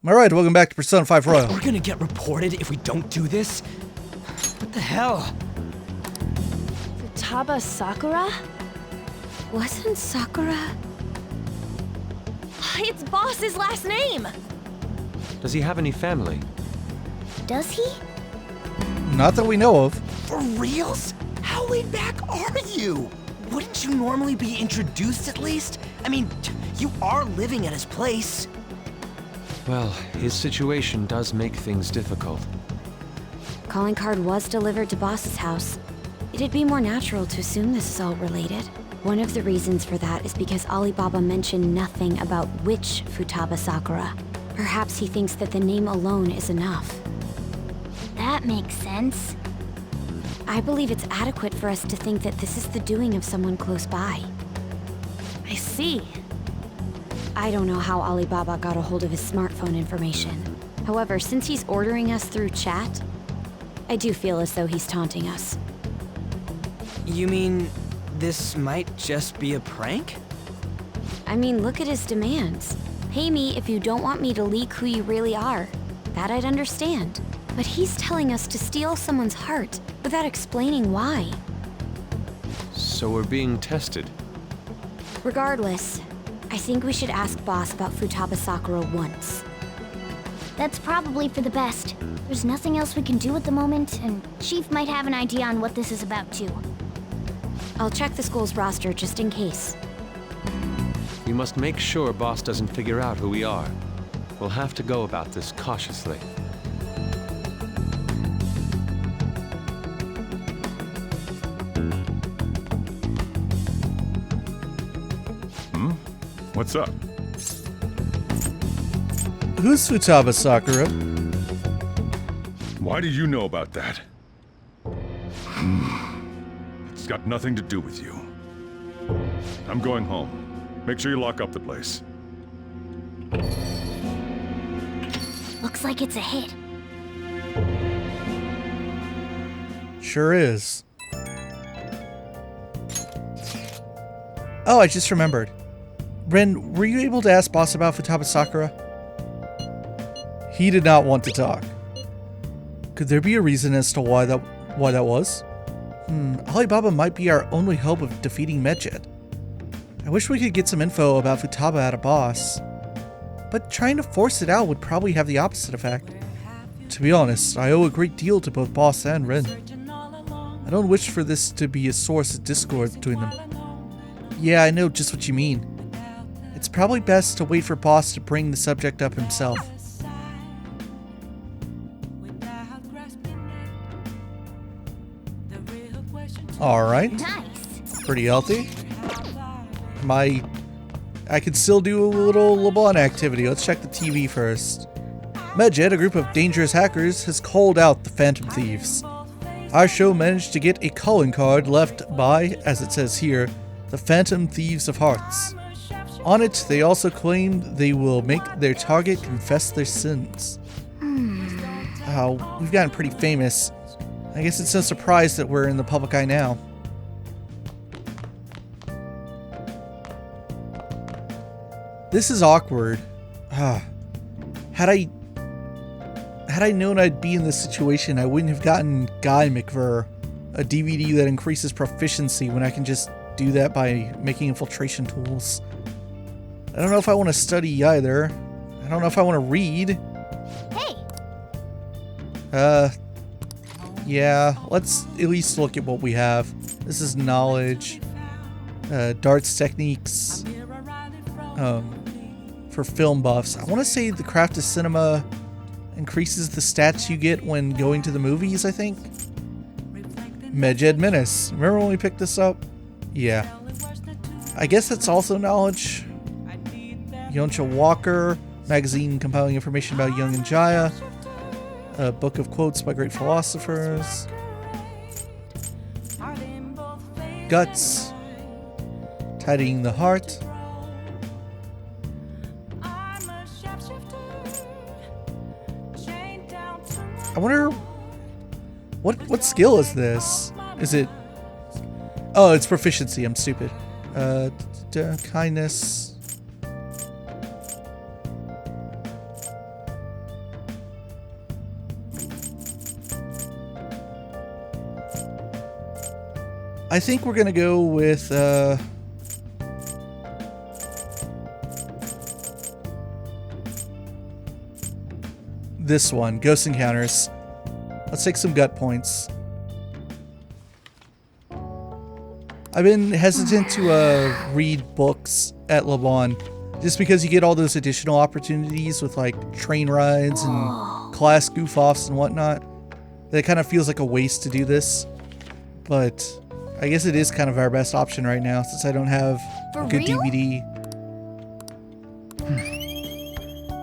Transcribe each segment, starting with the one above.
Alright, welcome back to Persona 5 Royal. We're gonna get reported if we don't do this? What the hell? Futaba Sakura? Wasn't Sakura... It's Boss's last name! Does he have any family? Does he? Not that we know of. For reals? How laid back are you? Wouldn't you normally be introduced at least? I mean, you are living at his place. Well, his situation does make things difficult. Calling card was delivered to Boss's house. It'd be more natural to assume this is all related. One of the reasons for that is because Alibaba mentioned nothing about which Futaba Sakura. Perhaps he thinks that the name alone is enough. That makes sense. I believe it's adequate for us to think that this is the doing of someone close by. I see. I don't know how Alibaba got a hold of his smartphone information. However, since he's ordering us through chat, I do feel as though he's taunting us. You mean this might just be a prank? I mean, look at his demands. Pay me if you don't want me to leak who you really are. That I'd understand. But he's telling us to steal someone's heart without explaining why. So we're being tested. Regardless, I think we should ask Boss about Futaba Sakura once. That's probably for the best. There's nothing else we can do at the moment, and Chief might have an idea on what this is about too. I'll check the school's roster just in case. We must make sure Boss doesn't figure out who we are. We'll have to go about this cautiously. What's up? Who's Futaba Sakura? Why do you know about that? It's got nothing to do with you. I'm going home. Make sure you lock up the place. Looks like it's a hit. Sure is. Oh, I just remembered. Ren, were you able to ask Boss about Futaba Sakura? He did not want to talk. Could there be a reason as to why that was? Alibaba might be our only hope of defeating Medjed. I wish we could get some info about Futaba out of Boss, but trying to force it out would probably have the opposite effect. To be honest, I owe a great deal to both Boss and Ren. I don't wish for this to be a source of discord between them. Yeah, I know just what you mean. It's probably best to wait for Boss to bring the subject up himself. Alright. Nice. Pretty healthy. I could still do a little LeBlanc activity. Let's check the TV first. Medjed, a group of dangerous hackers, has called out the Phantom Thieves. Our show managed to get a calling card left by, as it says here, the Phantom Thieves of Hearts. On it, they also claim they will make their target confess their sins. We've gotten pretty famous. I guess it's no surprise that we're in the public eye now. This is awkward. Had I known I'd be in this situation, I wouldn't have gotten Guy McVer, a DVD that increases proficiency when I can just do that by making infiltration tools. I don't know if I want to study either. I don't know if I want to read. Hey! Yeah, let's at least look at what we have. This is knowledge. Darts techniques. For film buffs. I want to say the craft of cinema increases the stats you get when going to the movies, I think. Medjed Menace. Remember when we picked this up? Yeah. I guess that's also knowledge. Yoncha Walker. Magazine compiling information about Young and Jaya. A book of quotes by great philosophers. Guts. Tidying the heart. I wonder what skill is this? Is it? Oh, it's proficiency. I'm stupid. Kindness. I think we're gonna go with this one, Ghost Encounters. Let's take some gut points. I've been hesitant to read books at Le Bon just because you get all those additional opportunities with like train rides and class goof-offs and whatnot. That kind of feels like a waste to do this. But I guess it is kind of our best option right now since I don't have a good DVD.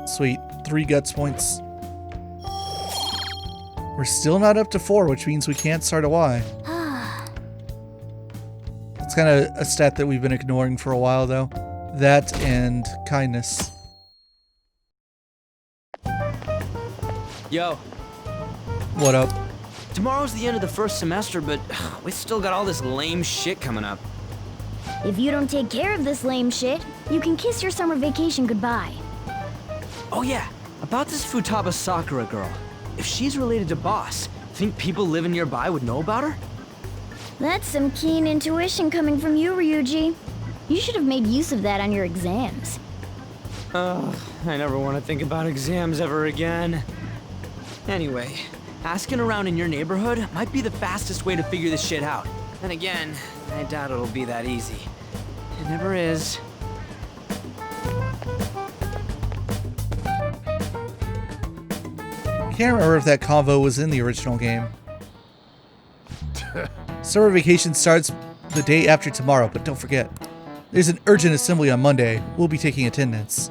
Sweet. 3 guts points. We're still not up to 4, which means we can't start a Y. It's kind of a stat that we've been ignoring for a while, though. That and kindness. Yo. What up? Tomorrow's the end of the first semester, but we still got all this lame shit coming up. If you don't take care of this lame shit, you can kiss your summer vacation goodbye. Oh yeah, about this Futaba Sakura girl. If she's related to Boss, think people living nearby would know about her? That's some keen intuition coming from you, Ryuji. You should have made use of that on your exams. Ugh, I never want to think about exams ever again. Anyway, asking around in your neighborhood might be the fastest way to figure this shit out. Then again, I doubt it'll be that easy. It never is. I can't remember if that convo was in the original game. Summer vacation starts the day after tomorrow, but don't forget, there's an urgent assembly on Monday. We'll be taking attendance.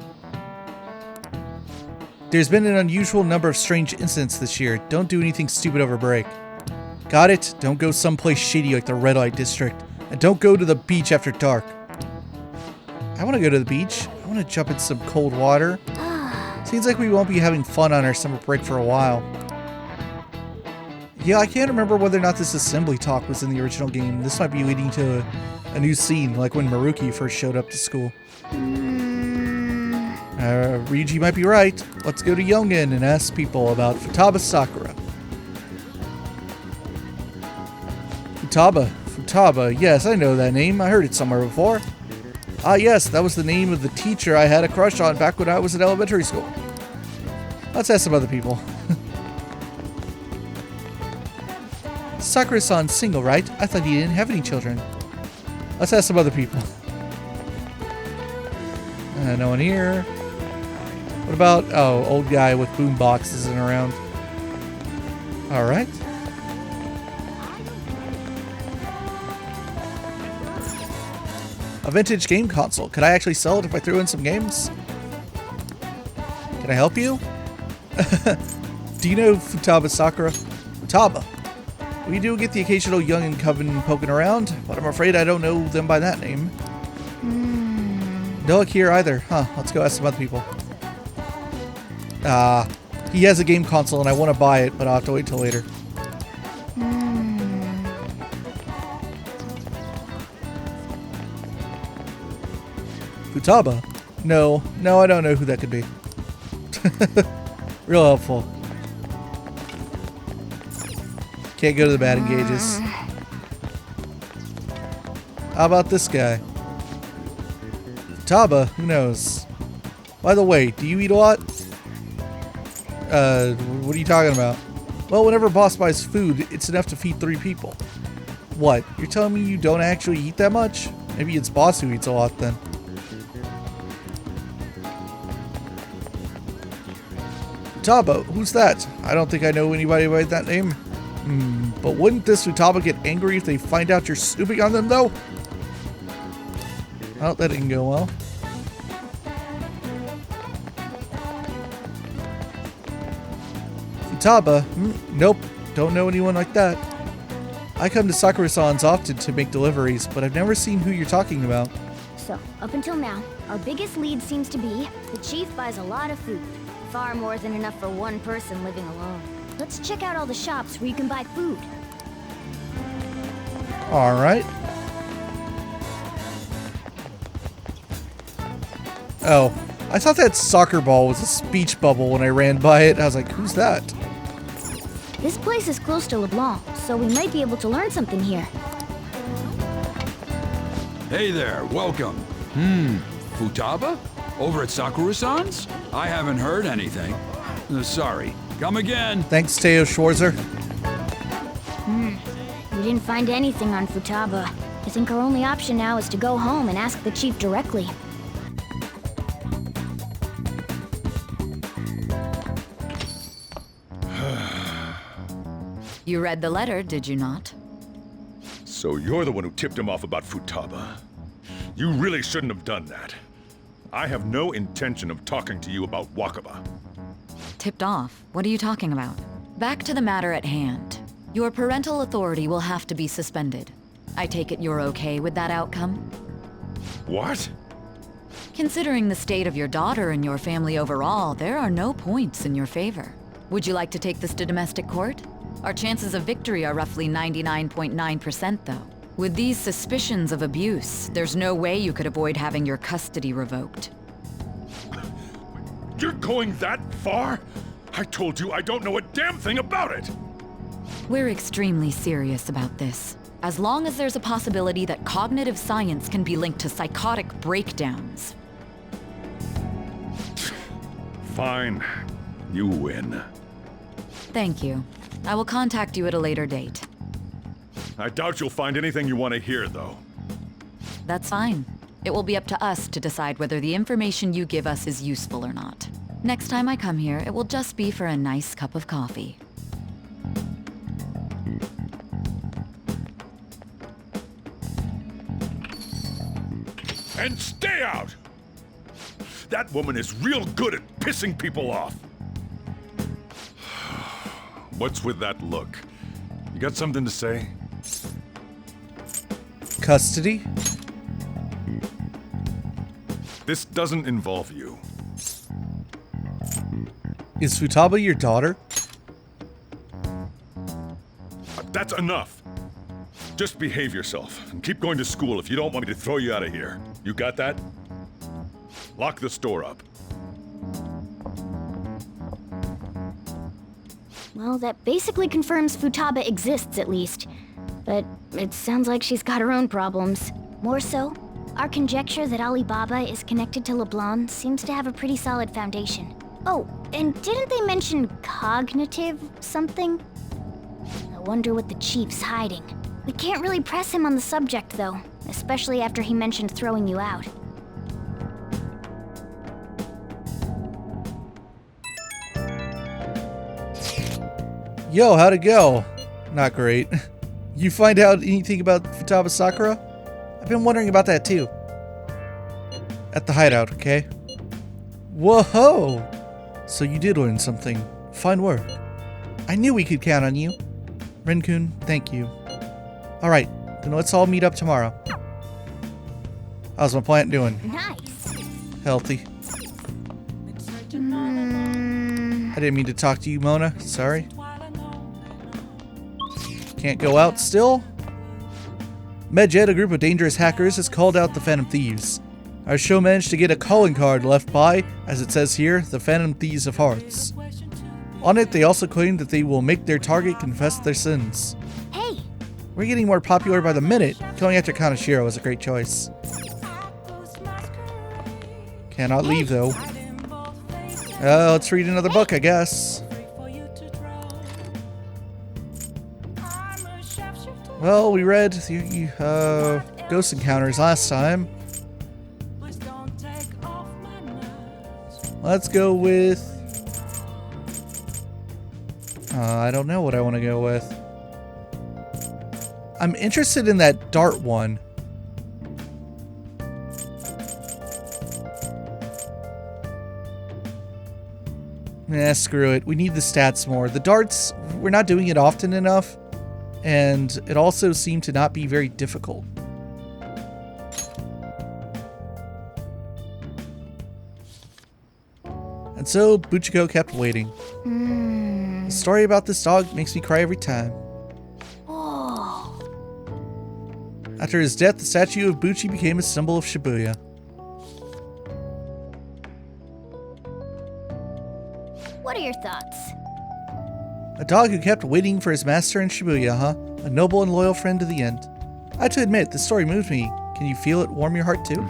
There's been an unusual number of strange incidents this year. Don't do anything stupid over break. Got it? Don't go someplace shady like the Red Light District. And don't go to the beach after dark. I want to go to the beach. I want to jump in some cold water. Seems like we won't be having fun on our summer break for a while. Yeah, I can't remember whether or not this assembly talk was in the original game. This might be leading to a new scene, like when Maruki first showed up to school. Ryuji might be right. Let's go to Yongen and ask people about Futaba Sakura. Futaba, yes, I know that name. I heard it somewhere before. Ah, yes, that was the name of the teacher I had a crush on back when I was in elementary school. Let's ask some other people. Sakura-san's single, right? I thought he didn't have any children. Let's ask some other people. No one here. What about, oh, old guy with boom boxes and around. Alright. A vintage game console. Could I actually sell it if I threw in some games? Can I help you? Do you know Futaba Sakura? Futaba. We do get the occasional young coven poking around, but I'm afraid I don't know them by that name. No luck here either. Huh, let's go ask some other people. He has a game console and I want to buy it, but I'll have to wait till later. Futaba? No, I don't know who that could be. Real helpful. Can't go to the batting gauges. How about this guy? Futaba? Who knows? By the way, do you eat a lot? What are you talking about? Well, whenever boss buys food, it's enough to feed 3 people. What? You're telling me you don't actually eat that much? Maybe it's boss who eats a lot then. Futaba, who's that? I don't think I know anybody by that name. But wouldn't this Futaba get angry if they find out you're snooping on them, though? Oh, that didn't go well. Futaba? Nope, don't know anyone like that. I come to Sakura-san's often to make deliveries, but I've never seen who you're talking about. So, up until now, our biggest lead seems to be the chief buys a lot of food. Far more than enough for one person living alone. Let's check out all the shops where you can buy food. Alright. Oh, I thought that soccer ball was a speech bubble when I ran by it. I was like, who's that? This place is close to LeBlanc, so we might be able to learn something here. Hey there, welcome. Futaba? Over at Sakura-san's? I haven't heard anything. Sorry. Come again. Thanks, Teo Schwarzer. We didn't find anything on Futaba. I think our only option now is to go home and ask the chief directly. You read the letter, did you not? So you're the one who tipped him off about Futaba. You really shouldn't have done that. I have no intention of talking to you about Wakaba. Tipped off? What are you talking about? Back to the matter at hand. Your parental authority will have to be suspended. I take it you're okay with that outcome? What? Considering the state of your daughter and your family overall, there are no points in your favor. Would you like to take this to domestic court? Our chances of victory are roughly 99.9% though. With these suspicions of abuse, there's no way you could avoid having your custody revoked. You're going that far? I told you I don't know a damn thing about it! We're extremely serious about this. As long as there's a possibility that cognitive science can be linked to psychotic breakdowns. Fine. You win. Thank you. I will contact you at a later date. I doubt you'll find anything you want to hear, though. That's fine. It will be up to us to decide whether the information you give us is useful or not. Next time I come here, it will just be for a nice cup of coffee. And stay out! That woman is real good at pissing people off. What's with that look? You got something to say? Custody? This doesn't involve you. Is Futaba your daughter? That's enough. Just behave yourself and keep going to school if you don't want me to throw you out of here. You got that? Lock the store up. Well, that basically confirms Futaba exists, at least. But it sounds like she's got her own problems. More so, our conjecture that Alibaba is connected to LeBlanc seems to have a pretty solid foundation. Oh, and didn't they mention cognitive something? I wonder what the chief's hiding. We can't really press him on the subject, though, especially after he mentioned throwing you out. Yo, how'd it go? Not great. You find out anything about Futaba Sakura? I've been wondering about that too. At the hideout, okay? Whoa! So you did learn something. Fine work. I knew we could count on you. Ren-kun, thank you. Alright, then let's all meet up tomorrow. How's my plant doing? Nice. Healthy. I didn't mean to talk to you, Mona. Sorry. Can't go out still? Medjet, a group of dangerous hackers, has called out the Phantom Thieves. Our show managed to get a calling card left by, as it says here, the Phantom Thieves of Hearts. On it, they also claim that they will make their target confess their sins. Hey! We're getting more popular by the minute. Going after Kaneshiro was a great choice. Cannot leave, though. Let's read another book, I guess. Well, we read the Ghost Encounters last time. Let's go with... I don't know what I want to go with. I'm interested in that dart one. Nah, screw it. We need the stats more. The darts, we're not doing it often enough. And it also seemed to not be very difficult. And so, Buchiko kept waiting. The story about this dog makes me cry every time. Oh. After his death, the statue of Buchi became a symbol of Shibuya. What are your thoughts? A dog who kept waiting for his master in Shibuya, huh? A noble and loyal friend to the end. I have to admit, this story moved me. Can you feel it warm your heart too?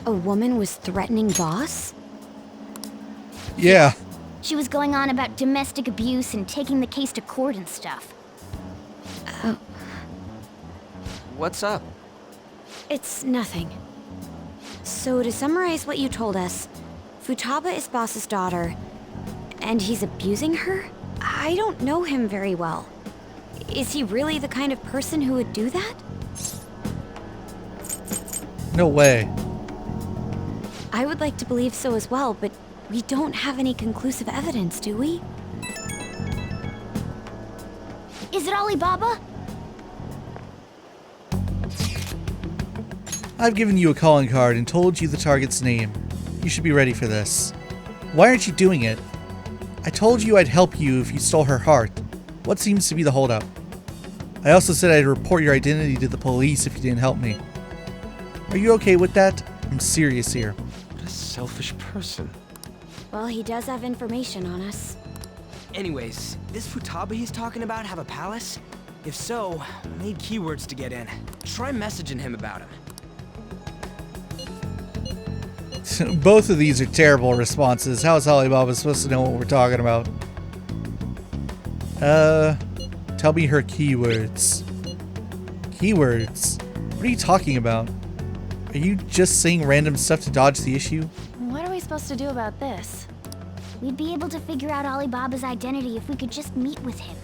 A woman was threatening Boss? Yeah. She was going on about domestic abuse and taking the case to court and stuff. What's up? It's nothing. So to summarize what you told us, Futaba is Boss's daughter, and he's abusing her? I don't know him very well. Is he really the kind of person who would do that? No way. I would like to believe so as well, but we don't have any conclusive evidence, do we? Is it Alibaba? I've given you a calling card and told you the target's name. You should be ready for this. Why aren't you doing it? I told you I'd help you if you stole her heart. What seems to be the holdup? I also said I'd report your identity to the police if you didn't help me. Are you okay with that? I'm serious here. What a selfish person. Well, he does have information on us. Anyways, this Futaba he's talking about have a palace? If so, we need keywords to get in. Try messaging him about him. Both of these are terrible responses. How is Alibaba supposed to know what we're talking about? Tell me her keywords. Keywords? What are you talking about? Are you just saying random stuff to dodge the issue? What are we supposed to do about this? We'd be able to figure out Alibaba's identity if we could just meet with him.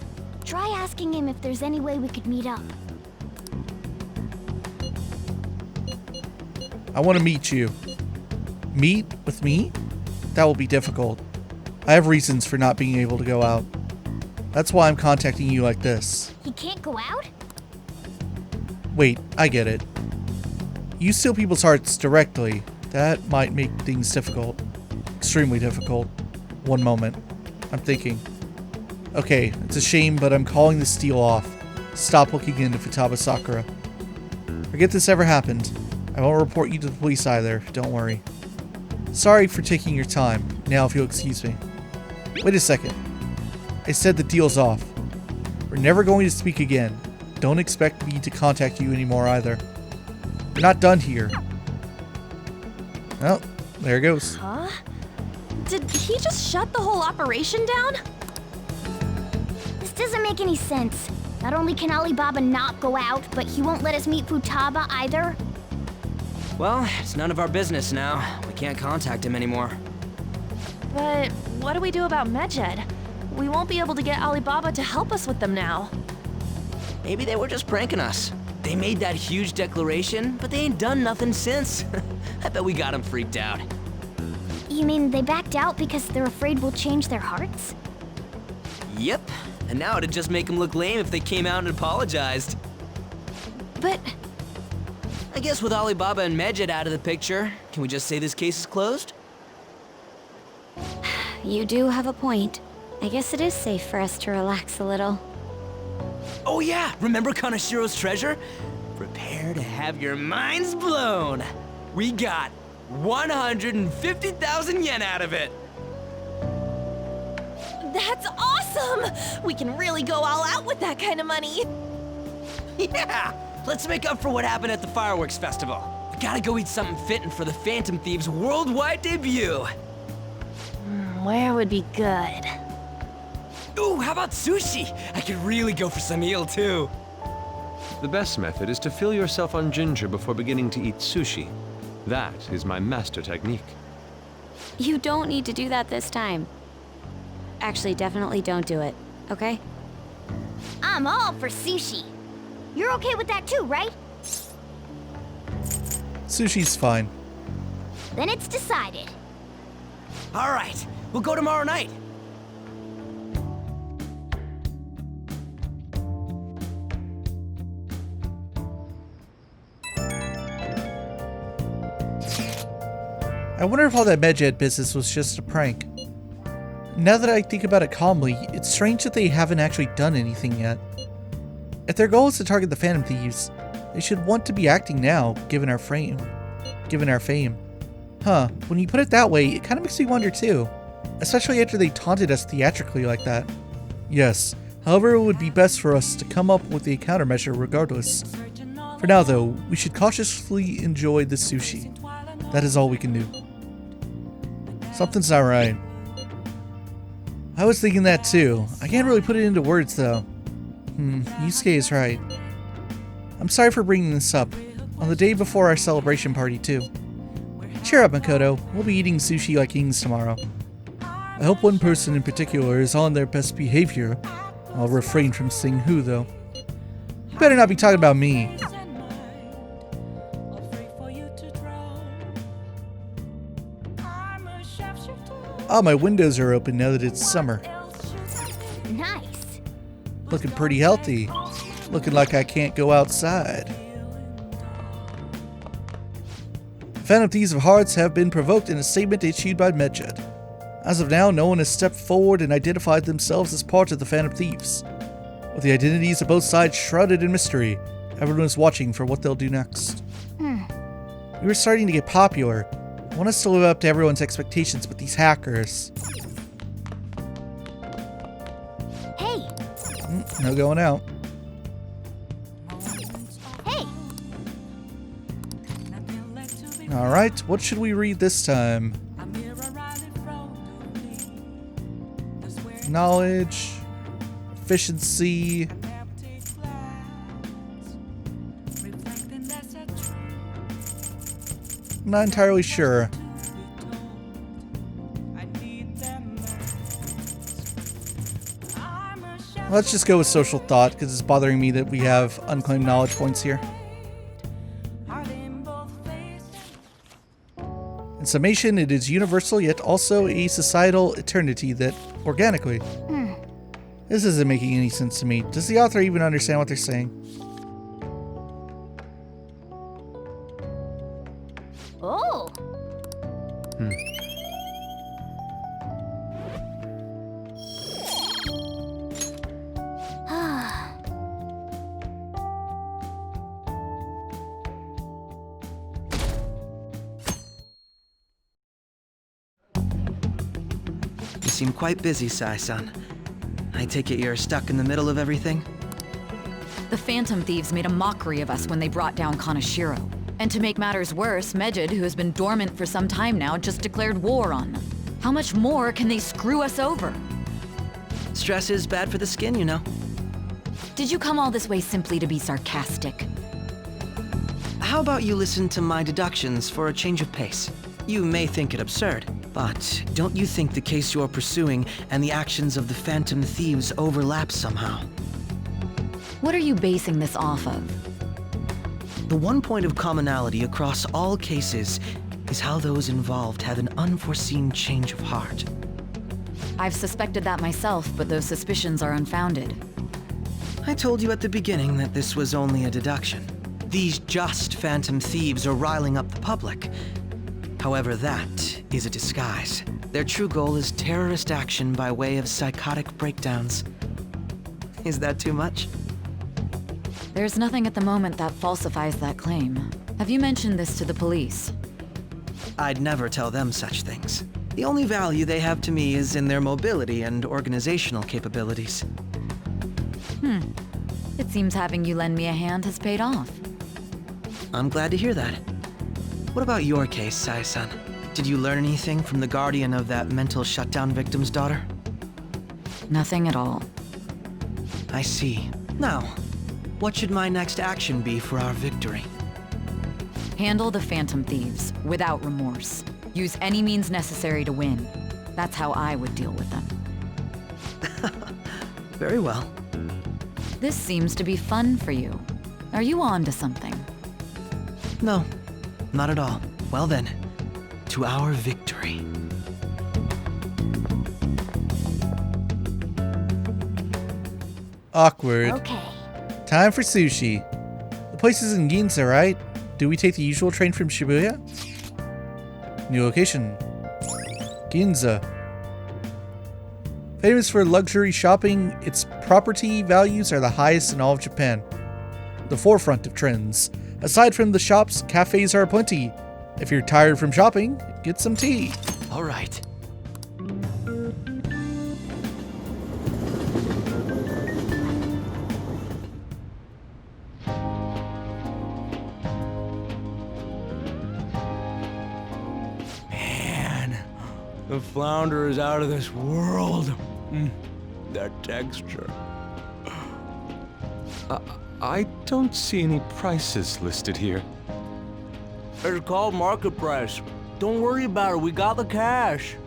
Try asking him if there's any way we could meet up. I want to meet you. Meet with me? That will be difficult. I have reasons for not being able to go out. That's why I'm contacting you like this. He can't go out? Wait, I get it. You steal people's hearts directly. That might make things difficult. Extremely difficult. One moment. I'm thinking. Okay, it's a shame, but I'm calling this deal off. Stop looking into Futaba Sakura. Forget this ever happened. I won't report you to the police either, don't worry. Sorry for taking your time. Now if you'll excuse me. Wait a second. I said the deal's off. We're never going to speak again. Don't expect me to contact you anymore either. We're not done here. Oh, there it goes. Huh? Did he just shut the whole operation down? This doesn't make any sense. Not only can Alibaba not go out, but he won't let us meet Futaba either. Well, it's none of our business now. We can't contact him anymore. But what do we do about Medjed? We won't be able to get Alibaba to help us with them now. Maybe they were just pranking us. They made that huge declaration, but they ain't done nothing since. I bet we got them freaked out. You mean they backed out because they're afraid we'll change their hearts? Yep, and now it'd just make them look lame if they came out and apologized. But I guess with Alibaba and Medjed out of the picture, can we just say this case is closed? You do have a point. I guess it is safe for us to relax a little. Oh yeah, remember Kanashiro's treasure? Prepare to have your minds blown. We got 150,000 yen out of it. that's awesome! We can really go all out with that kind of money. Yeah, let's make up for what happened at the fireworks festival. We gotta go eat something fitting for the Phantom Thieves' worldwide debut. Where would be good? Ooh, how about sushi? I could really go for some eel too. The best method is to fill yourself on ginger before beginning to eat sushi. That is my master technique. You don't need to do that this time. Actually, definitely don't do it, okay? I'm all for sushi. You're okay with that too, right? Sushi's fine. Then it's decided. All right, we'll go tomorrow night. I wonder if all that Medjed business was just a prank. Now that I think about it calmly, it's strange that they haven't actually done anything yet. If their goal is to target the Phantom Thieves, they should want to be acting now, given our fame. Huh, when you put it that way, it kind of makes me wonder too. Especially after they taunted us theatrically like that. Yes, however it would be best for us to come up with a countermeasure regardless. For now though, we should cautiously enjoy the sushi. That is all we can do. Something's not right. I was thinking that too. I can't really put it into words though. Yusuke is right. I'm sorry for bringing this up. On the day before our celebration party too. Cheer up, Makoto. We'll be eating sushi like kings tomorrow. I hope one person in particular is on their best behavior. I'll refrain from saying who though. You better not be talking about me. Oh, my windows are open now that it's summer. Nice. Looking pretty healthy. Looking like I can't go outside. Phantom Thieves of Hearts have been provoked in a statement issued by Medjed. As of now, no one has stepped forward and identified themselves as part of the Phantom Thieves. With the identities of both sides shrouded in mystery, everyone is watching for what they'll do next. We were starting to get popular. I want us to live up to everyone's expectations, but these hackers... Hey! No going out. Hey! Alright, what should we read this time? Knowledge, efficiency. I'm not entirely sure. Let's just go with social thought because it's bothering me that we have unclaimed knowledge points here. In summation, it is universal yet also a societal eternity that organically. This isn't making any sense to me. Does the author even understand what they're saying? Oh! You seem quite busy, Sai-san. I take it you're stuck in the middle of everything? The Phantom Thieves made a mockery of us when they brought down Kaneshiro. And to make matters worse, Medjed, who has been dormant for some time now, just declared war on them. How much more can they screw us over? Stress is bad for the skin, you know. Did you come all this way simply to be sarcastic? How about you listen to my deductions for a change of pace? You may think it absurd, but don't you think the case you're pursuing and the actions of the Phantom Thieves overlap somehow? What are you basing this off of? The one point of commonality across all cases is how those involved have an unforeseen change of heart. I've suspected that myself, but those suspicions are unfounded. I told you at the beginning that this was only a deduction. These just Phantom Thieves are riling up the public. However, that is a disguise. Their true goal is terrorist action by way of psychotic breakdowns. Is that too much? There's nothing at the moment that falsifies that claim. Have you mentioned this to the police? I'd never tell them such things. The only value they have to me is in their mobility and organizational capabilities. It seems having you lend me a hand has paid off. I'm glad to hear that. What about your case, Sai-san? Did you learn anything from the guardian of that mental shutdown victim's daughter? Nothing at all. I see. Now, what should my next action be for our victory? Handle the Phantom Thieves without remorse. Use any means necessary to win. That's how I would deal with them. Very well. This seems to be fun for you. Are you on to something? No, not at all. Well then, to our victory. Awkward. Okay. Time for sushi. The place is in Ginza, right? Do we take the usual train from Shibuya? New location. Ginza. Famous for luxury shopping, its property values are the highest in all of Japan. The forefront of trends. Aside from the shops, cafes are aplenty. If you're tired from shopping, get some tea. All right. Man, the flounder is out of this world. That texture. I don't see any prices listed here. It's called market price. Don't worry about it. We got the cash.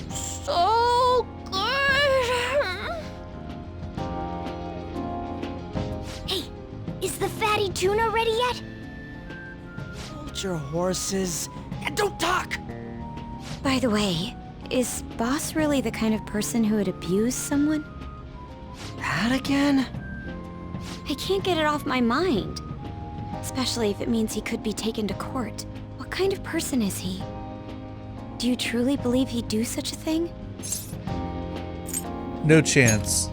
So good. Hey, is the fatty tuna ready yet? Hold your horses and don't talk. By the way, is Boss really the kind of person who would abuse someone? That again? I can't get it off my mind. Especially if it means he could be taken to court. What kind of person is he? Do you truly believe he'd do such a thing? No chance.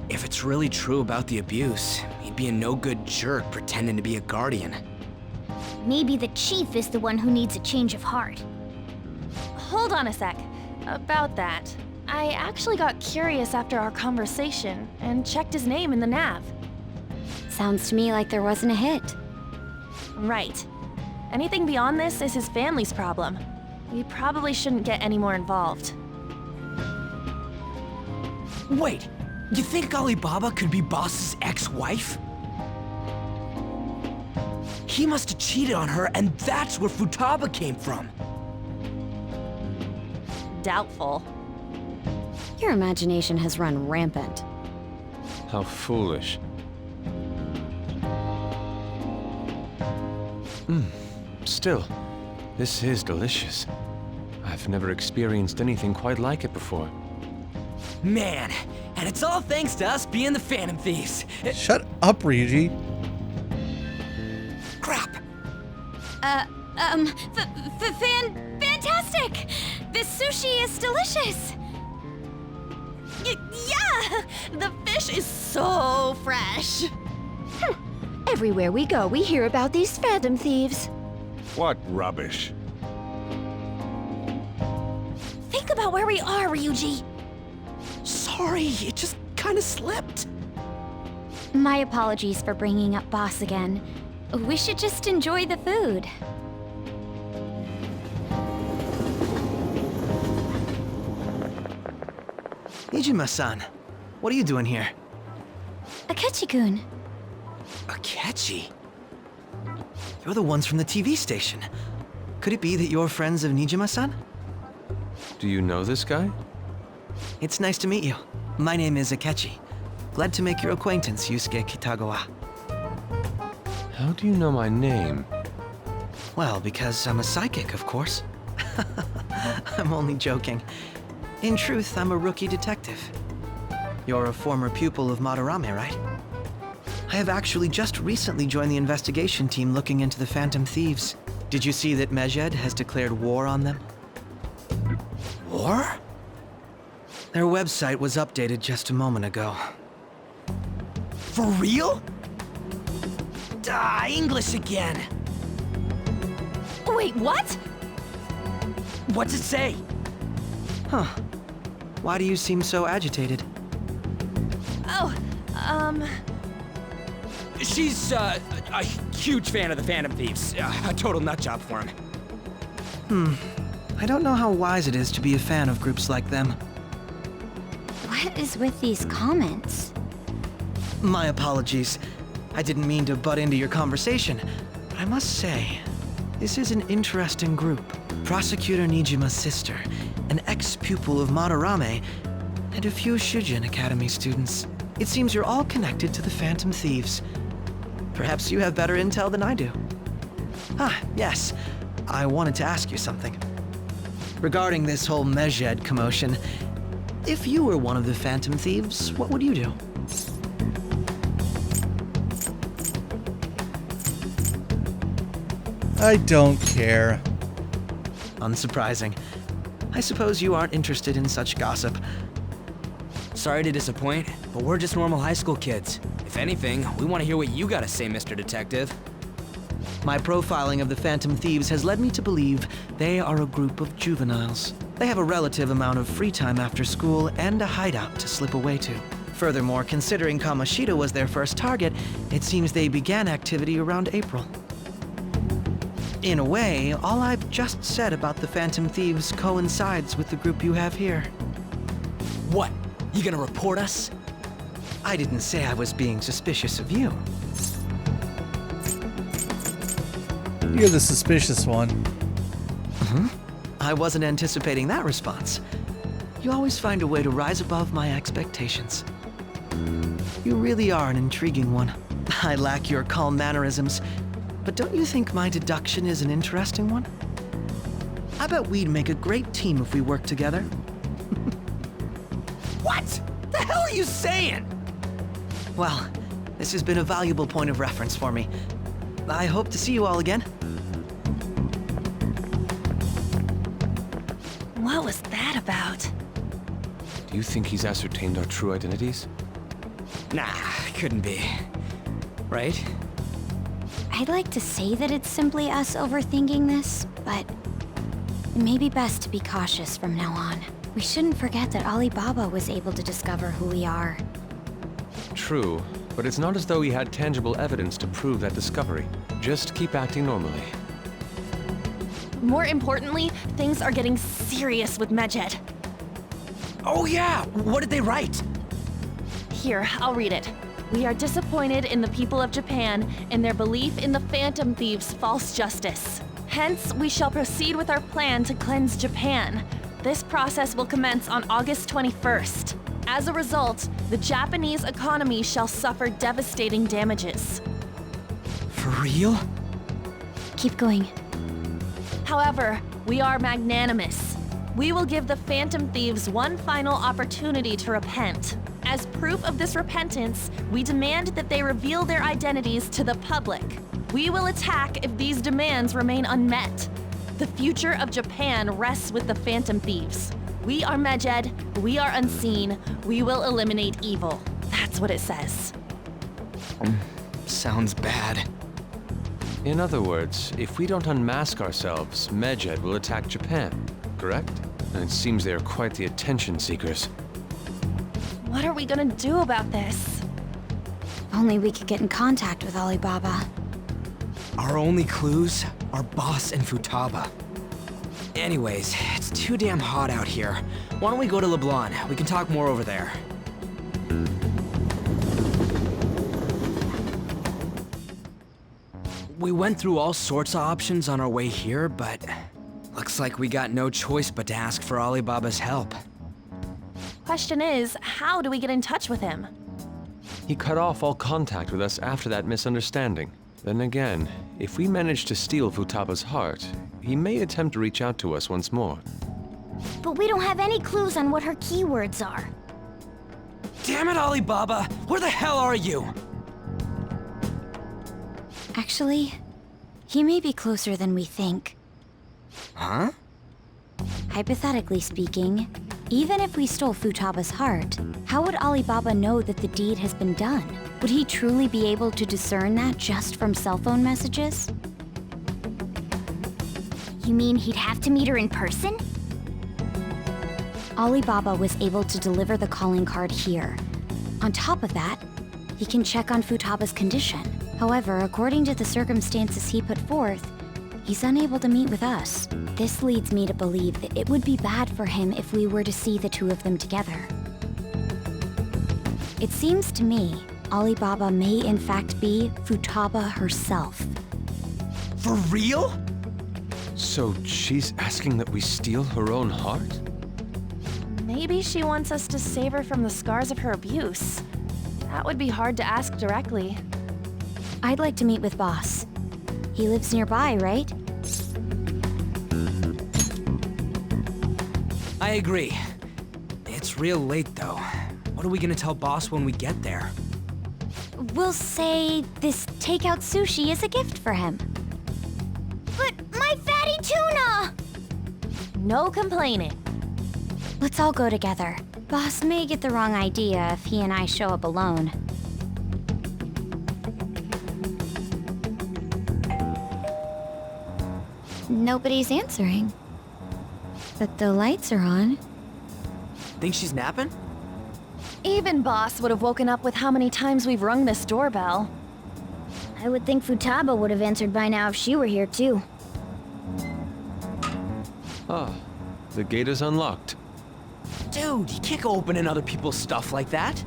If it's really true about the abuse, he'd be a no-good jerk pretending to be a guardian. Maybe the chief is the one who needs a change of heart. Hold on a sec. About that, I actually got curious after our conversation and checked his name in the nav. Sounds to me like there wasn't a hit. Right. Anything beyond this is his family's problem. We probably shouldn't get any more involved. Wait, you think Alibaba could be Boss's ex-wife? He must have cheated on her, and that's where Futaba came from. Doubtful. Your imagination has run rampant. How foolish. Still, this is delicious. I've never experienced anything quite like it before. Man, and it's all thanks to us being the Phantom Thieves. Shut up, Ryuji. Crap. Fantastic! This sushi is delicious! Yeah! The fish is so fresh. Everywhere we go, we hear about these Phantom Thieves. What rubbish. Think about where we are, Ryuji. Sorry, it just kind of slipped. My apologies for bringing up Boss again. We should just enjoy the food. Nijima-san, what are you doing here? Akechi-kun. Akechi? You're the ones from the TV station. Could it be that you're friends of Nijima-san? Do you know this guy? It's nice to meet you. My name is Akechi. Glad to make your acquaintance, Yusuke Kitagawa. How do you know my name? Well, because I'm a psychic, of course. I'm only joking. In truth, I'm a rookie detective. You're a former pupil of Madarame, right? I have actually just recently joined the investigation team looking into the Phantom Thieves. Did you see that Megid has declared war on them? War? Their website was updated just a moment ago. For real? English again. Wait, what? What's it say? Huh. Why do you seem so agitated? Oh, She's, a huge fan of the Phantom Thieves. A total nutjob for him. I don't know how wise it is to be a fan of groups like them. What is with these comments? My apologies. I didn't mean to butt into your conversation, but I must say, this is an interesting group. Prosecutor Nijima's sister, an ex-pupil of Madarame, and a few Shujin Academy students. It seems you're all connected to the Phantom Thieves. Perhaps you have better intel than I do. Yes. I wanted to ask you something. Regarding this whole Megid commotion, if you were one of the Phantom Thieves, what would you do? I don't care. Unsurprising. I suppose you aren't interested in such gossip. Sorry to disappoint, but we're just normal high school kids. If anything, we want to hear what you gotta say, Mr. Detective. My profiling of the Phantom Thieves has led me to believe they are a group of juveniles. They have a relative amount of free time after school and a hideout to slip away to. Furthermore, considering Kamoshida was their first target, it seems they began activity around April. In a way, all I've just said about the Phantom Thieves coincides with the group you have here. What? You gonna report us? I didn't say I was being suspicious of you. You're the suspicious one. I wasn't anticipating that response. You always find a way to rise above my expectations. You really are an intriguing one. I lack your calm mannerisms, but don't you think my deduction is an interesting one? I bet we'd make a great team if we worked together. What? The hell are you saying? Well, this has been a valuable point of reference for me. I hope to see you all again. What was that about? Do you think he's ascertained our true identities? Nah, couldn't be. Right? I'd like to say that it's simply us overthinking this, but it may be best to be cautious from now on. We shouldn't forget that Alibaba was able to discover who we are. True, but it's not as though he had tangible evidence to prove that discovery. Just keep acting normally. More importantly, things are getting serious with Medjed. Oh yeah, what did they write? Here, I'll read it. We are disappointed in the people of Japan in their belief in the Phantom Thieves' false justice. Hence, we shall proceed with our plan to cleanse Japan. This process will commence on August 21st. As a result, the Japanese economy shall suffer devastating damages. For real? Keep going. However, we are magnanimous. We will give the Phantom Thieves one final opportunity to repent. As proof of this repentance, we demand that they reveal their identities to the public. We will attack if these demands remain unmet. The future of Japan rests with the Phantom Thieves. We are Medjed, we are unseen, we will eliminate evil. That's what it says. Sounds bad. In other words, if we don't unmask ourselves, Medjed will attack Japan, correct? And it seems they are quite the attention seekers. What are we gonna do about this? If only we could get in contact with Alibaba. Our only clues are Boss and Futaba. Anyways, it's too damn hot out here. Why don't we go to LeBlanc? We can talk more over there. We went through all sorts of options on our way here, but looks like we got no choice but to ask for Alibaba's help. Question is, how do we get in touch with him? He cut off all contact with us after that misunderstanding. Then again, if we manage to steal Futaba's heart, he may attempt to reach out to us once more. But we don't have any clues on what her keywords are. Damn it, Alibaba! Where the hell are you? Actually, he may be closer than we think. Huh? Hypothetically speaking, even if we stole Futaba's heart, how would Alibaba know that the deed has been done? Would he truly be able to discern that just from cell phone messages? You mean he'd have to meet her in person? Alibaba was able to deliver the calling card here. On top of that, he can check on Futaba's condition. However, according to the circumstances he put forth, he's unable to meet with us. This leads me to believe that it would be bad for him if we were to see the two of them together. It seems to me Alibaba may in fact be Futaba herself. For real? So she's asking that we steal her own heart? Maybe she wants us to save her from the scars of her abuse. That would be hard to ask directly. I'd like to meet with Boss. He lives nearby, right? I agree. It's real late, though. What are we gonna tell Boss when we get there? We'll say this takeout sushi is a gift for him. But my fatty tuna! No complaining. Let's all go together. Boss may get the wrong idea if he and I show up alone. Nobody's answering. But the lights are on. Think she's napping? Even Boss would have woken up with how many times we've rung this doorbell. I would think Futaba would have answered by now if she were here too. Ah, the gate is unlocked. Dude, you can't go opening other people's stuff like that.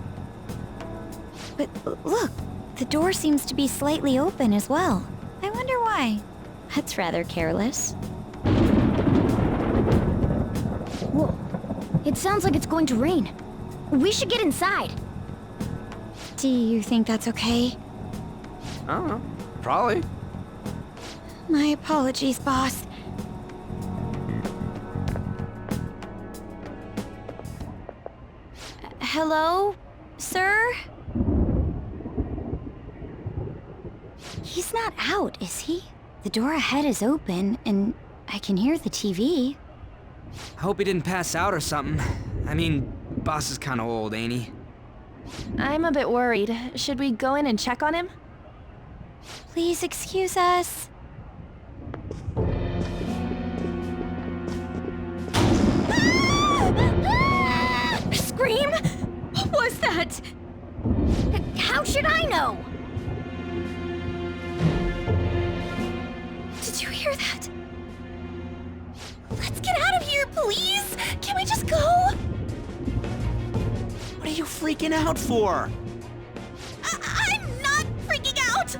But look, the door seems to be slightly open as well. I wonder why. That's rather careless. Whoa. It sounds like it's going to rain. We should get inside. Do you think that's okay? I don't know. Probably. My apologies, boss. Hello, sir? He's not out, is he? The door ahead is open, and I can hear the TV. I hope he didn't pass out or something. I mean, Boss is kinda old, ain't he? I'm a bit worried. Should we go in and check on him? Please excuse us. Scream? What was that? How should I know? Did you hear that? Let's get out of here, please! Can we just go? What are you freaking out for? I'm not freaking out!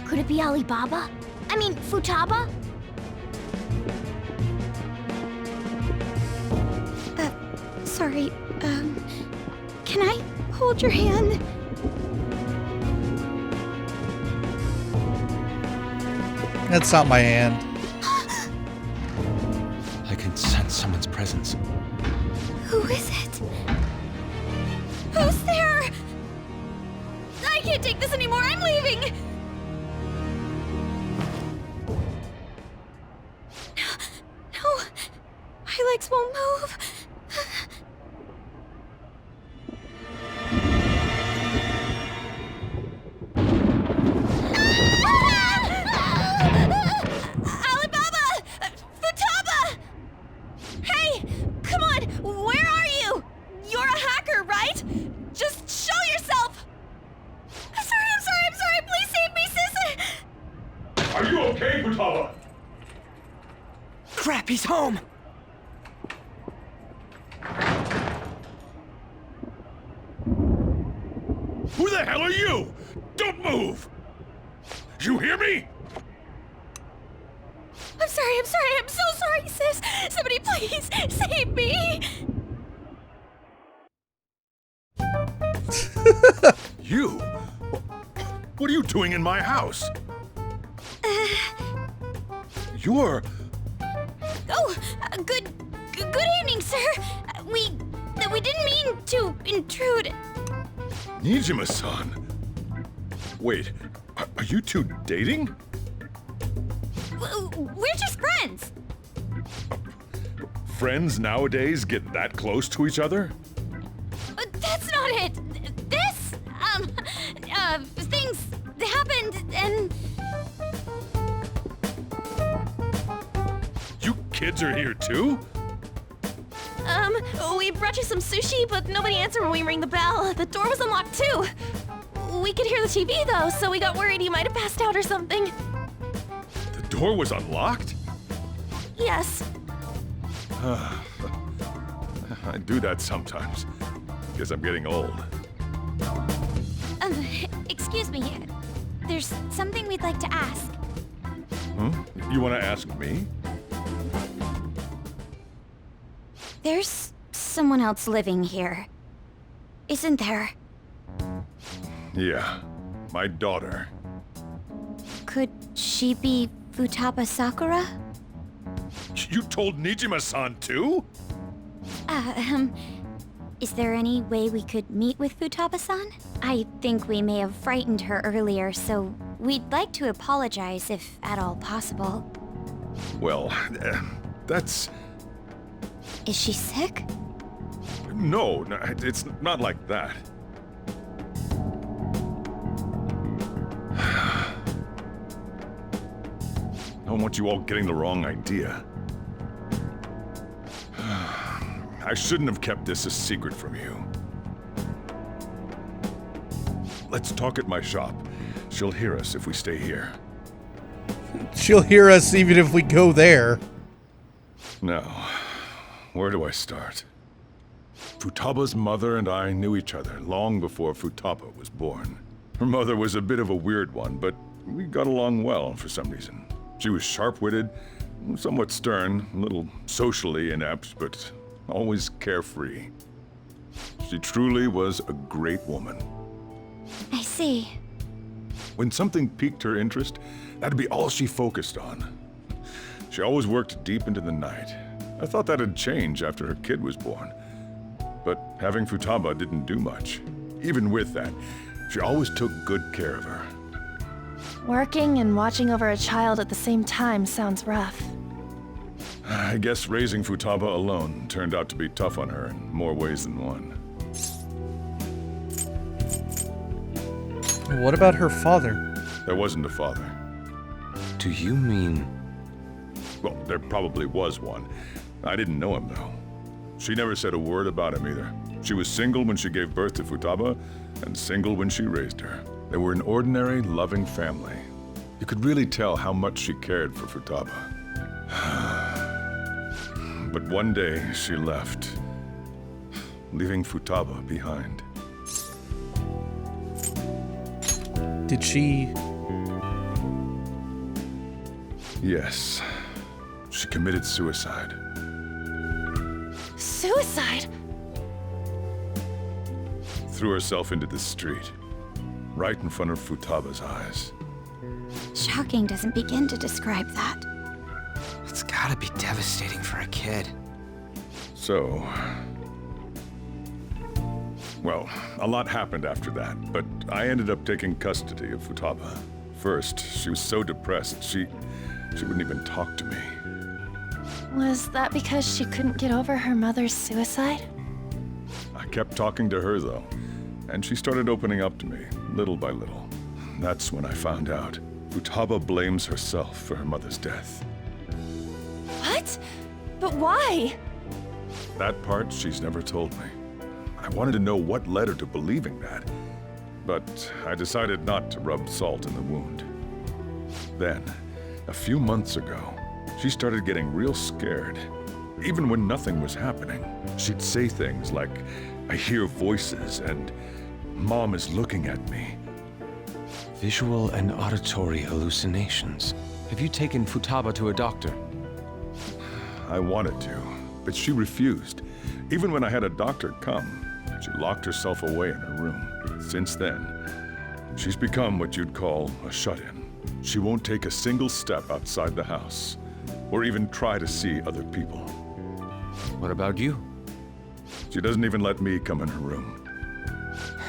Could it be Alibaba? I mean, Futaba? Sorry, can I hold your hand? That's not my hand. I can sense someone's presence. Who is it? Who's there? I can't take this anymore, I'm leaving! No, my legs won't move. Alibaba! Futaba! Hey, come on, where are you? You're a hacker, right? Just show yourself! I'm sorry, please save me, sis! Are you okay, Futaba? Crap, he's home! Who the hell are you? Don't move! You hear me? I'm so sorry, sis! Somebody please save me! You? What are you doing in my house? You're... Oh, good evening, sir. We didn't mean to intrude. Nijima-san. Wait, are you two dating? We're just friends. Friends nowadays get that close to each other? But that's not it. This, things happened and... You kids are here too? We brought you some sushi, but nobody answered when we rang the bell. The door was unlocked too. We could hear the TV though, so we got worried he might have passed out or something. The door was unlocked? Yes. I do that sometimes. Guess I'm getting old. Excuse me. There's something we'd like to ask. You want to ask me? There's someone else living here, isn't there? Yeah, my daughter. Could she be Futaba Sakura? You told Nijima-san too? Is there any way we could meet with Futaba-san? I think we may have frightened her earlier, so we'd like to apologize if at all possible. Well, that's... Is she sick? No, it's not like that. I don't want you all getting the wrong idea. I shouldn't have kept this a secret from you. Let's talk at my shop. She'll hear us if we stay here. She'll hear us even if we go there. Now, where do I start? Futaba's mother and I knew each other long before Futaba was born. Her mother was a bit of a weird one, but we got along well for some reason. She was sharp-witted, somewhat stern, a little socially inept, but always carefree. She truly was a great woman. I see. When something piqued her interest, that'd be all she focused on. She always worked deep into the night. I thought that'd change after her kid was born. But having Futaba didn't do much. Even with that, she always took good care of her. Working and watching over a child at the same time sounds rough. I guess raising Futaba alone turned out to be tough on her in more ways than one. What about her father? There wasn't a father. Do you mean... Well, there probably was one. I didn't know him, though. She never said a word about him either. She was single when she gave birth to Futaba, and single when she raised her. They were an ordinary, loving family. You could really tell how much she cared for Futaba. But one day, she left, leaving Futaba behind. Did she... Yes. She committed suicide. Suicide? Threw herself into the street, right in front of Futaba's eyes. Shocking doesn't begin to describe that. It's gotta be devastating for a kid. So... Well, a lot happened after that, but I ended up taking custody of Futaba. First, she was so depressed, she wouldn't even talk to me. Was that because she couldn't get over her mother's suicide? I kept talking to her, though, and she started opening up to me, little by little. That's when I found out. Futaba blames herself for her mother's death. What? But why? That part she's never told me. I wanted to know what led her to believing that, but I decided not to rub salt in the wound. Then, a few months ago, she started getting real scared. Even when nothing was happening, she'd say things like, "I hear voices," and "Mom is looking at me." Visual and auditory hallucinations. Have you taken Futaba to a doctor? I wanted to, but she refused. Even when I had a doctor come, she locked herself away in her room. Since then, she's become what you'd call a shut-in. She won't take a single step outside the house, or even try to see other people. What about you? She doesn't even let me come in her room.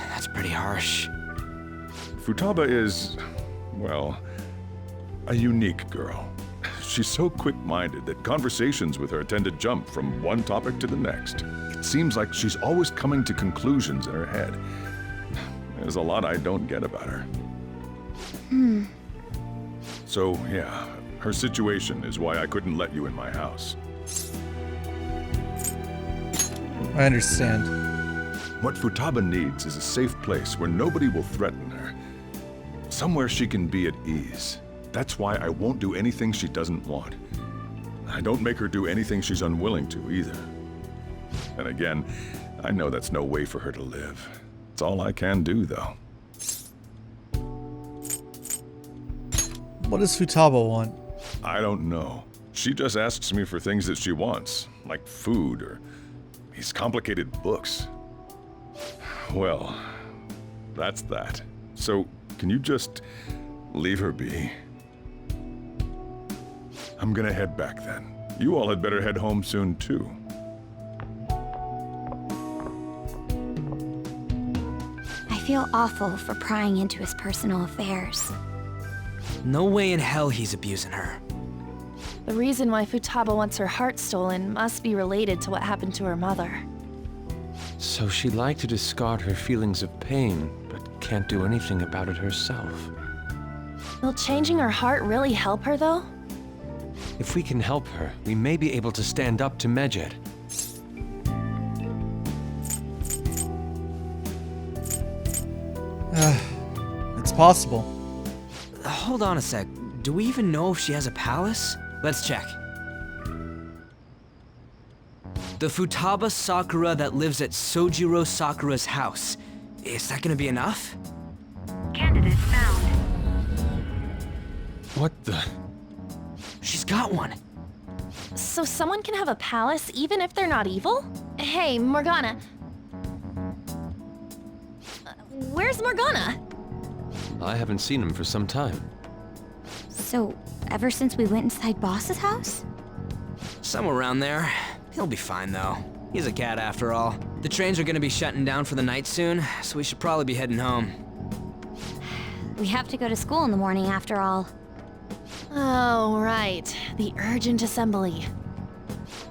That's pretty harsh. Futaba is, well, a unique girl. She's so quick-minded that conversations with her tend to jump from one topic to the next. It seems like she's always coming to conclusions in her head. There's a lot I don't get about her. So, yeah, her situation is why I couldn't let you in my house. I understand. What Futaba needs is a safe place where nobody will threaten her. Somewhere she can be at ease. That's why I won't do anything she doesn't want. I don't make her do anything she's unwilling to, either. And again, I know that's no way for her to live. It's all I can do, though. What does Futaba want? I don't know. She just asks me for things that she wants, like food or these complicated books. Well, that's that. So, can you just leave her be? I'm gonna head back then. You all had better head home soon, too. I feel awful for prying into his personal affairs. No way in hell he's abusing her. The reason why Futaba wants her heart stolen must be related to what happened to her mother. So she'd like to discard her feelings of pain, but can't do anything about it herself. Will changing her heart really help her, though? If we can help her, we may be able to stand up to Medjed. It's possible. Hold on a sec. Do we even know if she has a palace? Let's check. The Futaba Sakura that lives at Sojiro Sakura's house. Is that gonna be enough? Candidate found. What the? She's got one. So someone can have a palace even if they're not evil? Hey, Morgana. Where's Morgana? I haven't seen him for some time. So, ever since we went inside Boss's house? Somewhere around there. He'll be fine, though. He's a cat after all. The trains are gonna be shutting down for the night soon, so we should probably be heading home. We have to go to school in the morning after all. Oh, right. The urgent assembly.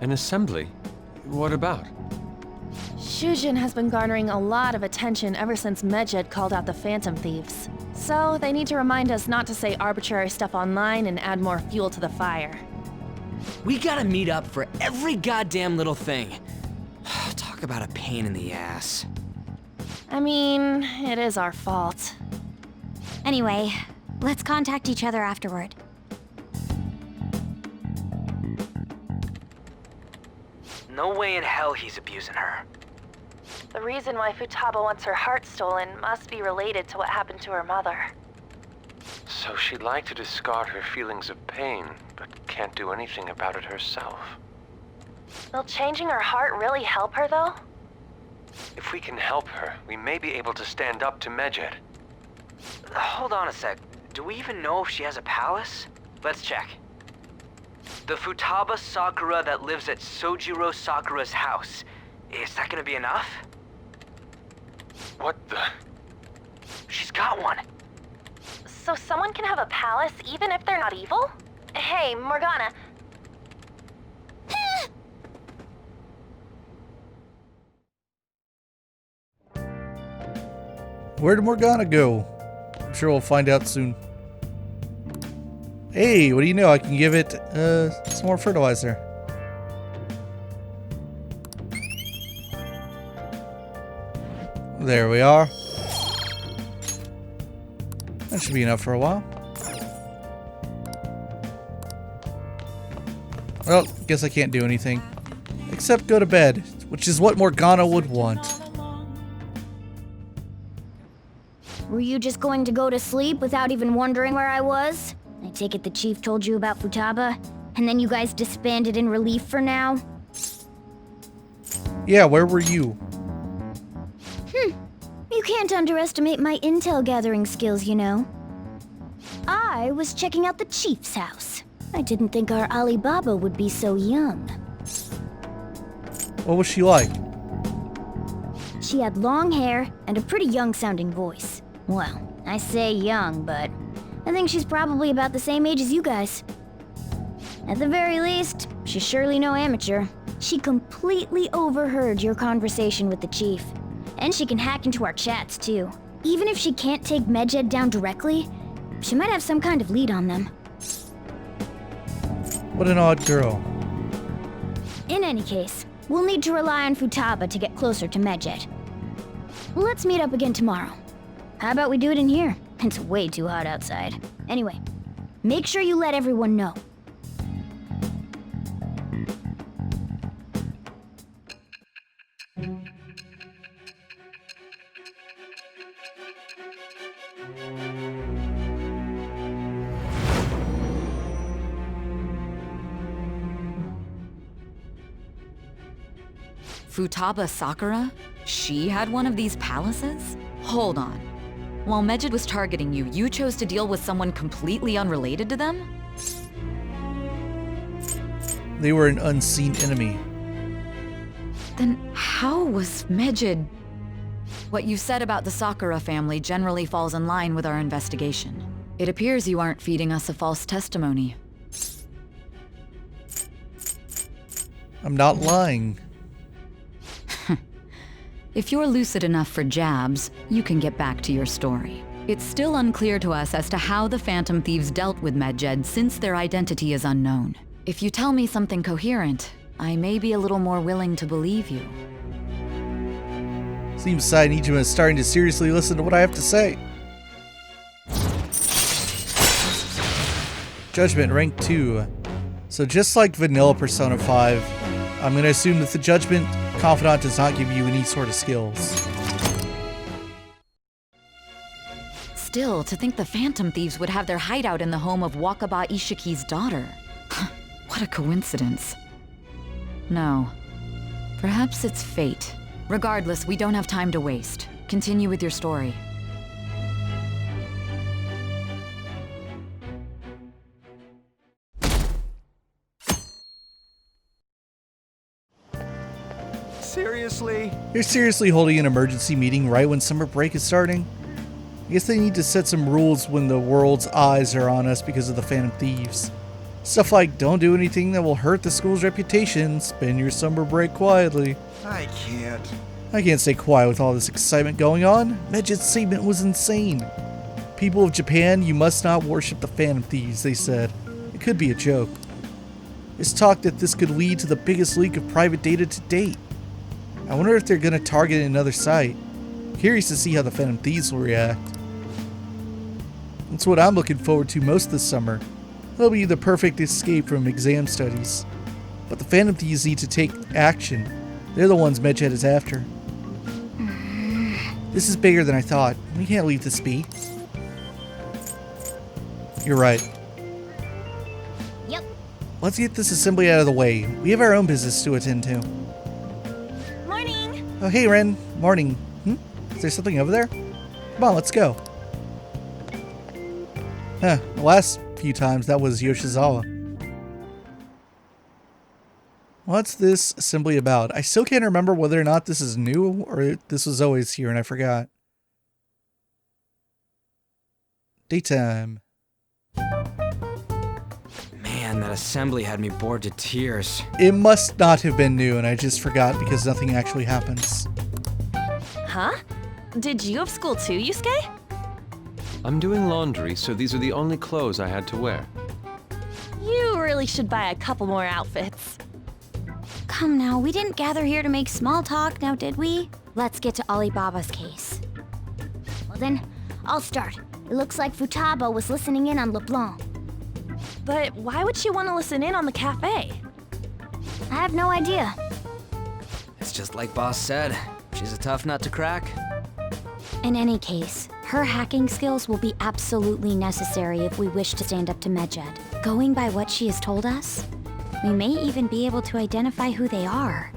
An assembly? What about? Shujin has been garnering a lot of attention ever since Medjed called out the Phantom Thieves. So they need to remind us not to say arbitrary stuff online and add more fuel to the fire. We gotta meet up for every goddamn little thing. Talk about a pain in the ass. I mean, it is our fault. Anyway, let's contact each other afterward. No way in hell he's abusing her. The reason why Futaba wants her heart stolen must be related to what happened to her mother. So she'd like to discard her feelings of pain, but can't do anything about it herself. Will changing her heart really help her, though? If we can help her, we may be able to stand up to Medjed. Hold on a sec. Do we even know if she has a palace? Let's check. The Futaba Sakura that lives at Sojiro Sakura's house. Is that gonna be enough? What the? She's got one. So someone can have a palace even if they're not evil? Hey, Morgana. Where did Morgana go? I'm sure we'll find out soon. Hey, what do you know? I can give it some more fertilizer. There we are. That should be enough for a while. Well, guess I can't do anything. Except go to bed, which is what Morgana would want. Were you just going to go to sleep without even wondering where I was? I take it the chief told you about Futaba, and then you guys disbanded in relief for now? Yeah, where were you? You can't underestimate my intel gathering skills, you know. I was checking out the chief's house. I didn't think our Alibaba would be so young. What was she like? She had long hair and a pretty young-sounding voice. Well, I say young, but I think she's probably about the same age as you guys. At the very least, she's surely no amateur. She completely overheard your conversation with the chief. And she can hack into our chats, too. Even if she can't take Medjed down directly, she might have some kind of lead on them. What an odd girl. In any case, we'll need to rely on Futaba to get closer to Medjed. Let's meet up again tomorrow. How about we do it in here? It's way too hot outside. Anyway, make sure you let everyone know. Futaba Sakura? She had one of these palaces? Hold on. While Medjed was targeting you, you chose to deal with someone completely unrelated to them? They were an unseen enemy. Then how was Medjed... What you said about the Sakura family generally falls in line with our investigation. It appears you aren't feeding us a false testimony. I'm not lying. If you're lucid enough for jabs, you can get back to your story. It's still unclear to us as to how the Phantom Thieves dealt with Medjed since their identity is unknown. If you tell me something coherent, I may be a little more willing to believe you. Seems Sainijima is starting to seriously listen to what I have to say. Judgment, rank 2. So just like vanilla Persona 5, I'm going to assume that the Judgment Confidant does not give you any sort of skills. Still, to think the Phantom Thieves would have their hideout in the home of Wakaba Ishiki's daughter. What a coincidence. No. Perhaps it's fate. Regardless, we don't have time to waste. Continue with your story. Seriously? You're seriously holding an emergency meeting right when summer break is starting? I guess they need to set some rules when the world's eyes are on us because of the Phantom Thieves. Stuff like don't do anything that will hurt the school's reputation, spend your summer break quietly. I can't stay quiet with all this excitement going on. Medjed's statement was insane. People of Japan, you must not worship the Phantom Thieves, they said. It could be a joke. There's talk that this could lead to the biggest leak of private data to date. I wonder if they're going to target another site. Curious to see how the Phantom Thieves will react. That's what I'm looking forward to most this summer. It'll be the perfect escape from exam studies. But the Phantom Thieves need to take action. They're the ones Medjed is after. This is bigger than I thought. We can't leave this be. You're right. Yep. Let's get this assembly out of the way. We have our own business to attend to. Morning! Oh, hey, Ren. Morning. Is there something over there? Come on, let's go. Huh, the last few times that was Yoshizawa. What's this assembly about? I still can't remember whether or not this is new or this was always here and I forgot. Daytime. Man, that assembly had me bored to tears. It must not have been new and I just forgot because nothing actually happens. Huh? Did you have school too, Yusuke? I'm doing laundry, so these are the only clothes I had to wear. You really should buy a couple more outfits. Come now, we didn't gather here to make small talk, now did we? Let's get to Alibaba's case. Well then, I'll start. It looks like Futaba was listening in on LeBlanc. But why would she want to listen in on the cafe? I have no idea. It's just like Boss said. She's a tough nut to crack. In any case, her hacking skills will be absolutely necessary if we wish to stand up to Medjed. Going by what she has told us, we may even be able to identify who they are.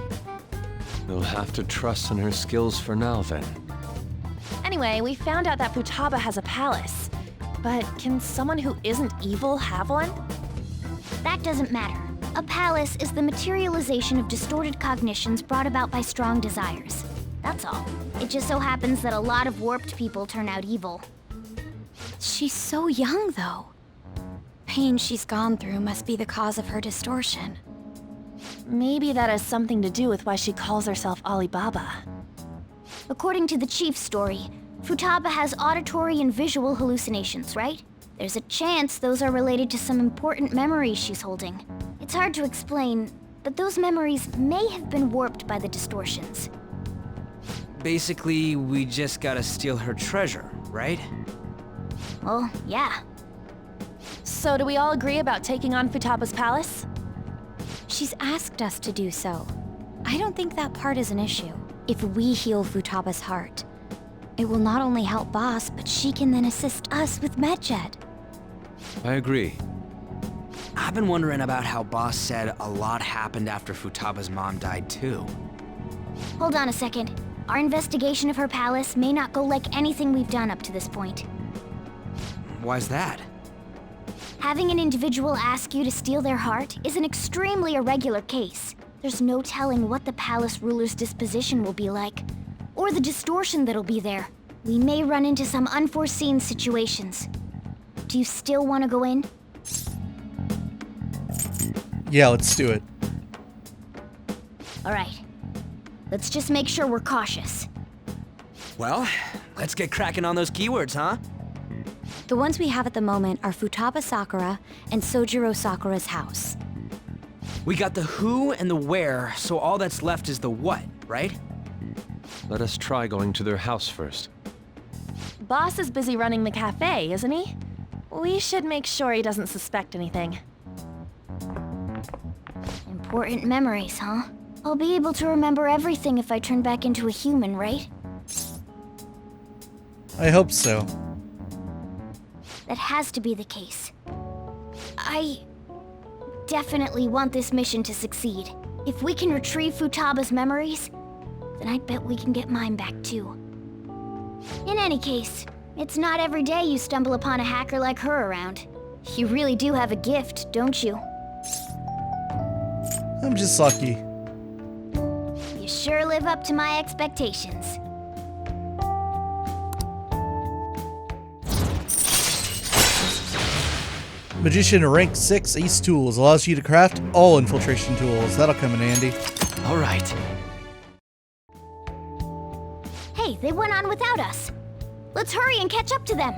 We'll have to trust in her skills for now, then. Anyway, we found out that Futaba has a palace. But can someone who isn't evil have one? That doesn't matter. A palace is the materialization of distorted cognitions brought about by strong desires. That's all. It just so happens that a lot of warped people turn out evil. She's so young, though. Pain she's gone through must be the cause of her distortion. Maybe that has something to do with why she calls herself Alibaba. According to the chief's story, Futaba has auditory and visual hallucinations, right? There's a chance those are related to some important memories she's holding. It's hard to explain, but those memories may have been warped by the distortions. Basically, we just gotta steal her treasure, right? Well, yeah. So do we all agree about taking on Futaba's palace? She's asked us to do so. I don't think that part is an issue. If we heal Futaba's heart, it will not only help Boss, but she can then assist us with Medjed. I agree. I've been wondering about how Boss said a lot happened after Futaba's mom died too. Hold on a second. Our investigation of her palace may not go like anything we've done up to this point. Why's that? Having an individual ask you to steal their heart is an extremely irregular case. There's no telling what the palace ruler's disposition will be like, or the distortion that'll be there. We may run into some unforeseen situations. Do you still want to go in? Yeah, let's do it. Alright. Let's just make sure we're cautious. Well, let's get cracking on those keywords, huh? The ones we have at the moment are Futaba Sakura and Sojiro Sakura's house. We got the who and the where, so all that's left is the what, right? Let us try going to their house first. Boss is busy running the cafe, isn't he? We should make sure he doesn't suspect anything. Important memories, huh? I'll be able to remember everything if I turn back into a human, right? I hope so. That has to be the case. I definitely want this mission to succeed. If we can retrieve Futaba's memories, then I bet we can get mine back too. In any case, it's not every day you stumble upon a hacker like her around. You really do have a gift, don't you? I'm just lucky. You sure live up to my expectations. Magician rank 6 Ace Tools allows you to craft all infiltration tools. That'll come in handy. All right. Hey, they went on without us. Let's hurry and catch up to them.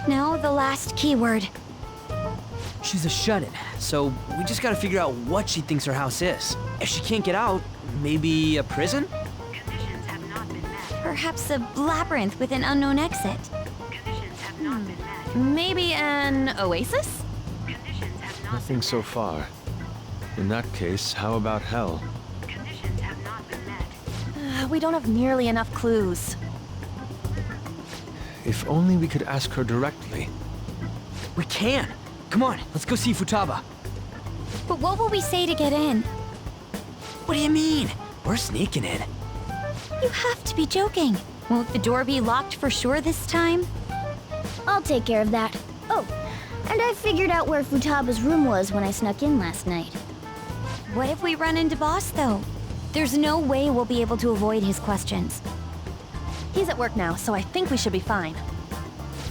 Now the last keyword. She's a shut-in, so we just gotta figure out what she thinks her house is. If she can't get out, maybe a prison? Conditions have not been met. Perhaps a labyrinth with an unknown exit. Conditions have not been met. Maybe an oasis? Conditions have not Nothing so far. In that case, how about hell? Conditions have not been met. We don't have nearly enough clues. If only we could ask her directly. We can! Come on, let's go see Futaba. But what will we say to get in? What do you mean? We're sneaking in. You have to be joking. Won't the door be locked for sure this time? I'll take care of that. Oh, and I figured out where Futaba's room was when I snuck in last night. What if we run into Boss, though? There's no way we'll be able to avoid his questions. He's at work now, so I think we should be fine.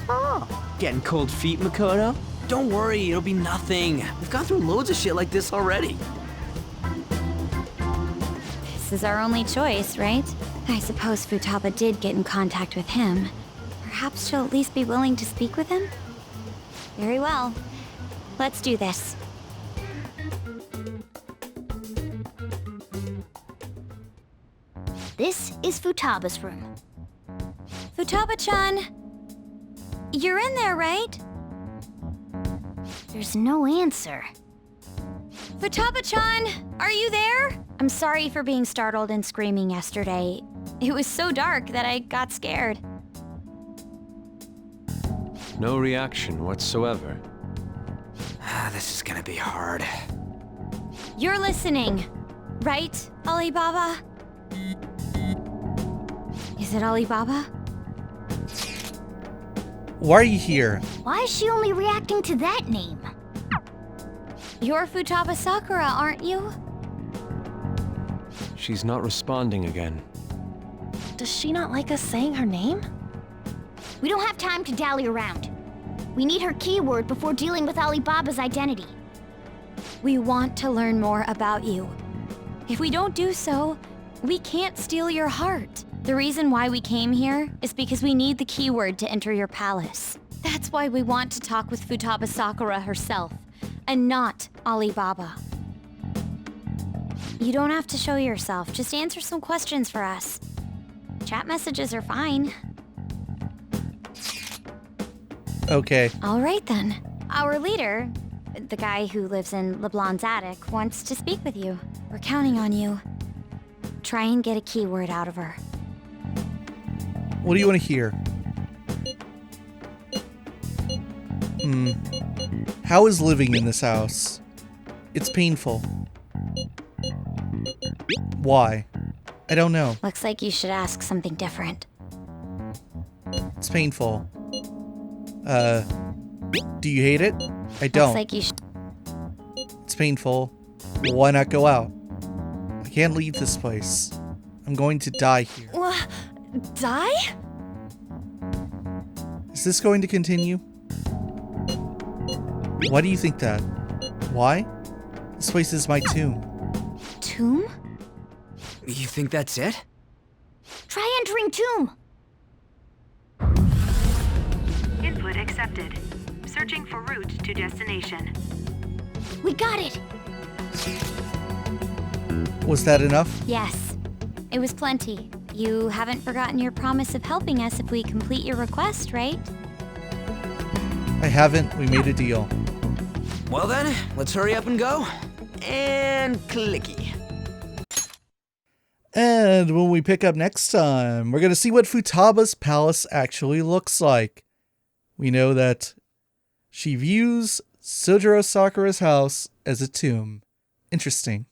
Oh, getting cold feet, Makoto? Don't worry, it'll be nothing. We've gone through loads of shit like this already. This is our only choice, right? I suppose Futaba did get in contact with him. Perhaps she'll at least be willing to speak with him? Very well. Let's do this. This is Futaba's room. Futaba-chan! You're in there, right? There's no answer. Futaba-chan! Are you there? I'm sorry for being startled and screaming yesterday. It was so dark that I got scared. No reaction whatsoever. This is gonna be hard. You're listening, right, Alibaba? Is it Alibaba? Why are you here? Why is she only reacting to that name? You're Futaba Sakura, aren't you? She's not responding again. Does she not like us saying her name? We don't have time to dally around. We need her keyword before dealing with Alibaba's identity. We want to learn more about you. If we don't do so, we can't steal your heart. The reason why we came here is because we need the keyword to enter your palace. That's why we want to talk with Futaba Sakura herself, and not Alibaba. You don't have to show yourself, just answer some questions for us. Chat messages are fine. Okay. All right then. Our leader, the guy who lives in LeBlanc's attic, wants to speak with you. We're counting on you. Try and get a keyword out of her. What do you want to hear? How is living in this house? It's painful. Why? I don't know. Looks like you should ask something different. It's painful. Do you hate it? I don't. Looks like you should. It's painful. Why not go out? I can't leave this place. I'm going to die here. Die? Is this going to continue? Why do you think that? Why? This place is my tomb. Tomb? You think that's it? Try entering tomb! Input accepted. Searching for route to destination. We got it! Was that enough? Yes. It was plenty. You haven't forgotten your promise of helping us if we complete your request, right? I haven't. We made a deal. Well then, let's hurry up and go. And clicky. And when we pick up next time, we're going to see what Futaba's palace actually looks like. We know that she views Sojiro Sakura's house as a tomb. Interesting.